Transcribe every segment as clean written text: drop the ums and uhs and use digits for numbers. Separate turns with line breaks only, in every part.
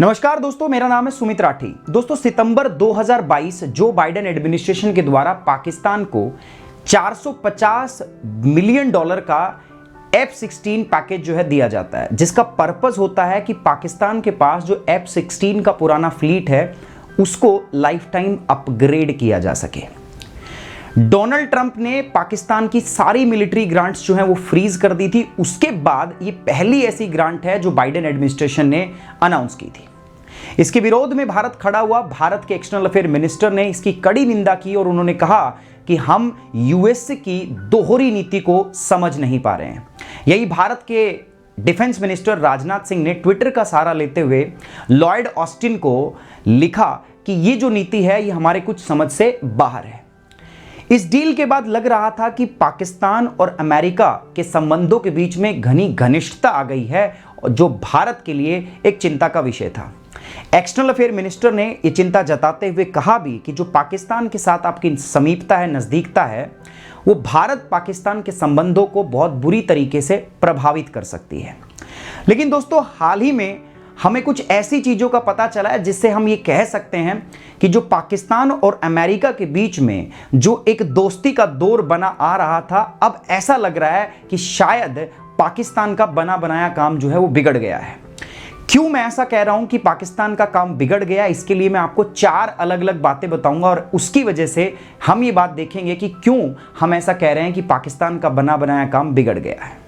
नमस्कार दोस्तों, मेरा नाम है सुमित राठी। दोस्तों, सितंबर 2022 जो बाइडेन एडमिनिस्ट्रेशन के द्वारा पाकिस्तान को $450 मिलियन का F-16 पैकेज जो है दिया जाता है, जिसका पर्पस होता है कि पाकिस्तान के पास जो F-16 का पुराना फ्लीट है उसको लाइफ टाइम अपग्रेड किया जा सके। डोनाल्ड ट्रंप ने पाकिस्तान की सारी मिलिट्री ग्रांट्स जो हैं वो फ्रीज कर दी थी। उसके बाद ये पहली ऐसी ग्रांट है जो बाइडेन एडमिनिस्ट्रेशन ने अनाउंस की थी। इसके विरोध में भारत खड़ा हुआ। भारत के एक्सटर्नल अफेयर मिनिस्टर ने इसकी कड़ी निंदा की और उन्होंने कहा कि हम यूएस की दोहरी नीति को समझ नहीं पा रहे हैं। यही भारत के डिफेंस मिनिस्टर राजनाथ सिंह ने ट्विटर का सहारा लेते हुए लॉयड ऑस्टिन को लिखा कि ये जो नीति है ये हमारे कुछ समझ से बाहर है। इस डील के बाद लग रहा था कि पाकिस्तान और अमेरिका के संबंधों के बीच में घनी घनिष्ठता आ गई है, जो भारत के लिए एक चिंता का विषय था। एक्सटर्नल अफेयर मिनिस्टर ने यह चिंता जताते हुए कहा भी कि जो पाकिस्तान के साथ आपकी समीपता है, नजदीकता है, वो भारत पाकिस्तान के संबंधों को बहुत बुरी तरीके से प्रभावित कर सकती है। लेकिन दोस्तों, हाल ही में हमें कुछ ऐसी चीजों का पता चला है जिससे हम ये कह सकते हैं कि जो पाकिस्तान और अमेरिका के बीच में जो एक दोस्ती का दौर बना आ रहा था, अब ऐसा लग रहा है कि शायद पाकिस्तान का बना बनाया काम जो है वो बिगड़ गया है। क्यों मैं ऐसा कह रहा हूं कि पाकिस्तान का काम बिगड़ गया, इसके लिए मैं आपको 4 अलग अलग बातें बताऊंगा और उसकी वजह से हम ये बात देखेंगे कि क्यों हम ऐसा कह रहे हैं कि पाकिस्तान का बना बनाया काम बिगड़ गया है।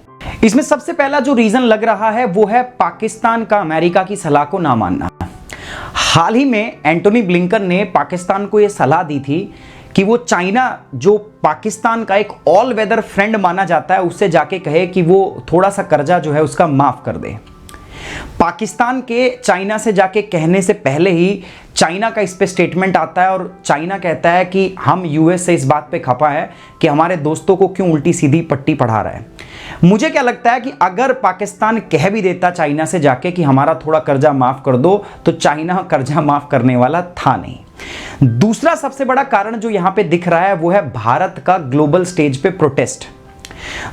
इसमें सबसे पहला जो रीजन लग रहा है वो है पाकिस्तान का अमेरिका की सलाह को ना मानना। हाल ही में एंटोनी ब्लिंकन ने पाकिस्तान को यह सलाह दी थी कि वो चाइना, जो पाकिस्तान का एक ऑल वेदर फ्रेंड माना जाता है, उससे जाके कहे कि वो थोड़ा सा कर्जा जो है उसका माफ कर दे। पाकिस्तान के चाइना से जाके कहने से पहले ही चाइना का इस पे स्टेटमेंट आता है और चाइना कहता है कि हम यूएस से इस बात पे खपा है कि हमारे दोस्तों को क्यों उल्टी सीधी पट्टी पढ़ा रहा है। मुझे क्या लगता है कि अगर पाकिस्तान कह भी देता चाइना से जाके कि हमारा थोड़ा कर्जा माफ कर दो, तो चाइना कर्जा माफ करने वाला था नहीं। दूसरा सबसे बड़ा कारण जो यहां पे दिख रहा है वो है भारत का ग्लोबल स्टेज पे प्रोटेस्ट।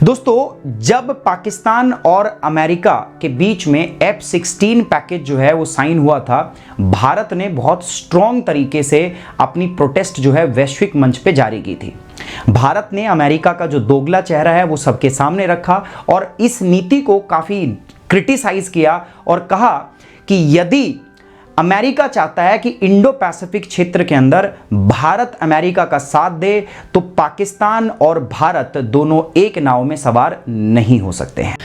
दोस्तों, जब पाकिस्तान और अमेरिका के बीच में F-16 पैकेज जो है वो साइन हुआ था, भारत ने बहुत स्ट्रॉन्ग तरीके से अपनी प्रोटेस्ट जो है वैश्विक मंच पे जारी की थी। भारत ने अमेरिका का जो दोगला चेहरा है वो सबके सामने रखा और इस नीति को काफी क्रिटिसाइज किया और कहा कि यदि अमेरिका चाहता है कि इंडो पैसिफिक क्षेत्र के अंदर भारत अमेरिका का साथ दे, तो पाकिस्तान और भारत दोनों एक नाव में सवार नहीं हो सकते हैं।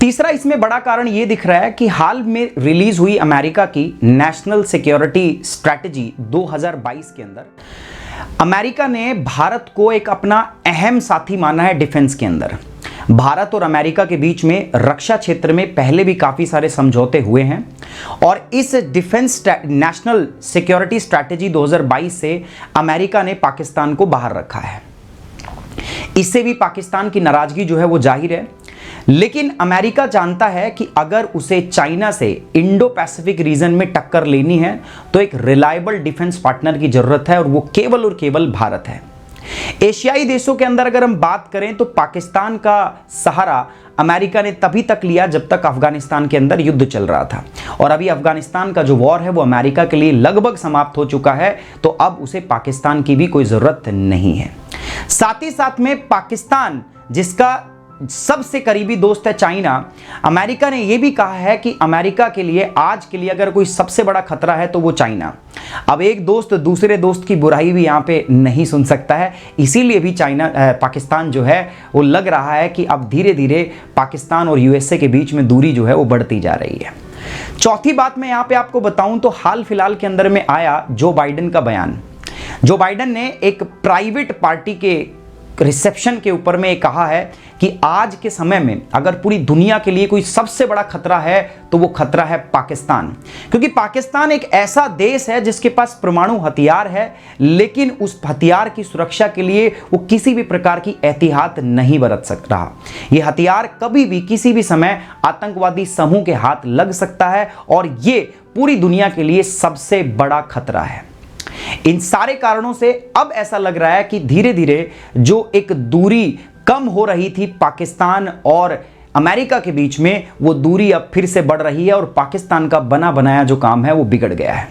तीसरा इसमें बड़ा कारण यह दिख रहा है कि हाल में रिलीज हुई अमेरिका की नेशनल सिक्योरिटी स्ट्रैटेजी 2022 के अंदर अमेरिका ने भारत को एक अपना अहम साथी माना है डिफेंस के अंदर। भारत और अमेरिका के बीच में रक्षा क्षेत्र में पहले भी काफी सारे समझौते हुए हैं और इस डिफेंस नेशनल सिक्योरिटी स्ट्रैटेजी 2022 से अमेरिका ने पाकिस्तान को बाहर रखा है। इससे भी पाकिस्तान की नाराजगी जो है वो जाहिर है, लेकिन अमेरिका जानता है कि अगर उसे चाइना से इंडो पैसिफिक रीजन में टक्कर लेनी है तो एक रिलायबल डिफेंस पार्टनर की जरूरत है और वो केवल और केवल भारत है। एशियाई देशों के अंदर अगर हम बात करें तो पाकिस्तान का सहारा अमेरिका ने तभी तक लिया जब तक अफगानिस्तान के अंदर युद्ध चल रहा था और अभी अफगानिस्तान का जो वॉर है वो अमेरिका के लिए लगभग समाप्त हो चुका है, तो अब उसे पाकिस्तान की भी कोई जरूरत नहीं है। साथ ही साथ में पाकिस्तान, जिसका सबसे करीबी दोस्त है चाइना, अमेरिका ने यह भी कहा है कि अमेरिका के लिए आज के लिए अगर कोई सबसे बड़ा खतरा है तो वो चाइना। अब एक दोस्त दूसरे दोस्त की बुराई भी यहां पे नहीं सुन सकता है, इसीलिए भी पाकिस्तान जो है वो लग रहा है कि अब धीरे धीरे पाकिस्तान और यूएसए के बीच में दूरी जो है वो बढ़ती जा रही है। चौथी बात मैं यहां पे आपको बताऊं तो हाल फिलहाल के अंदर में आया जो बाइडेन का बयान। जो बाइडेन ने एक प्राइवेट पार्टी के रिसेप्शन के ऊपर में कहा है कि आज के समय में अगर पूरी दुनिया के लिए कोई सबसे बड़ा खतरा है तो वो खतरा है पाकिस्तान, क्योंकि पाकिस्तान एक ऐसा देश है जिसके पास परमाणु हथियार है, लेकिन उस हथियार की सुरक्षा के लिए वो किसी भी प्रकार की एहतियात नहीं बरत सक रहा। ये हथियार कभी भी किसी भी समय आतंकवादी समूह के हाथ लग सकता है और ये पूरी दुनिया के लिए सबसे बड़ा खतरा है। इन सारे कारणों से अब ऐसा लग रहा है कि धीरे धीरे जो एक दूरी कम हो रही थी पाकिस्तान और अमेरिका के बीच में वो दूरी अब फिर से बढ़ रही है और पाकिस्तान का बना बनाया जो काम है वो बिगड़ गया है।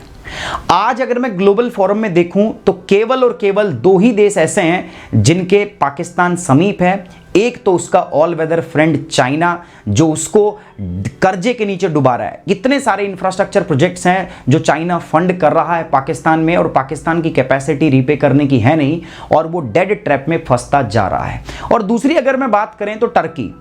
आज अगर मैं ग्लोबल फोरम में देखूं तो केवल और केवल दो ही देश ऐसे हैं जिनके पाकिस्तान समीप है। एक तो उसका ऑल वेदर फ्रेंड चाइना, जो उसको कर्जे के नीचे डुबा रहा है। कितने सारे इंफ्रास्ट्रक्चर प्रोजेक्ट्स हैं जो चाइना फंड कर रहा है पाकिस्तान में, और पाकिस्तान की कैपेसिटी रीपे करने की है नहीं, और वो डेड ट्रैप में फंसता जा रहा है। और दूसरी अगर मैं बात करें तो टर्की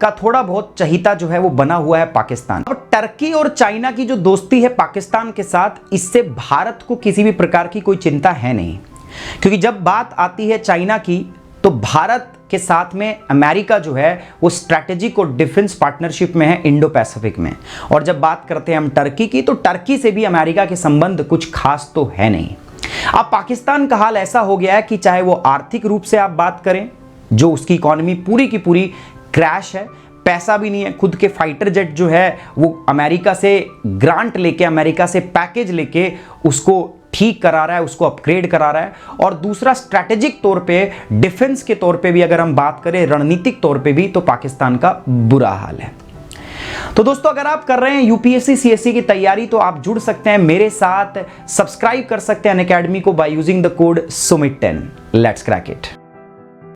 का थोड़ा बहुत चहीता जो है वो बना हुआ है पाकिस्तान। अब टर्की और चाइना की जो दोस्ती है पाकिस्तान के साथ, इससे भारत को किसी भी प्रकार की कोई चिंता है नहीं, क्योंकि जब बात आती है चाइना की तो भारत के साथ में अमेरिका जो है वो स्ट्रैटेजिक और डिफेंस पार्टनरशिप में है इंडो पैसिफिक में। और जब बात करते हैं हम टर्की की, तो टर्की से भी अमेरिका के संबंध कुछ खास तो है नहीं। अब पाकिस्तान का हाल ऐसा हो गया है कि चाहे वो आर्थिक रूप से आप बात करें, जो उसकी इकोनॉमी पूरी की पूरी क्रैश है, पैसा भी नहीं है, खुद के फाइटर जेट जो है वो अमेरिका से ग्रांट लेके, अमेरिका से पैकेज लेके उसको ठीक करा रहा है, उसको अपग्रेड करा रहा है। और दूसरा स्ट्रैटेजिक तौर पे, डिफेंस के तौर पे भी अगर हम बात करें, रणनीतिक तौर पे भी, तो पाकिस्तान का बुरा हाल है। तो दोस्तों, अगर आप कर रहे हैं यूपीएससी सीएससी की तैयारी तो आप जुड़ सकते हैं मेरे साथ, सब्सक्राइब कर सकते हैं अनअकैडमी को by using the code SUMIT10। Let's crack it.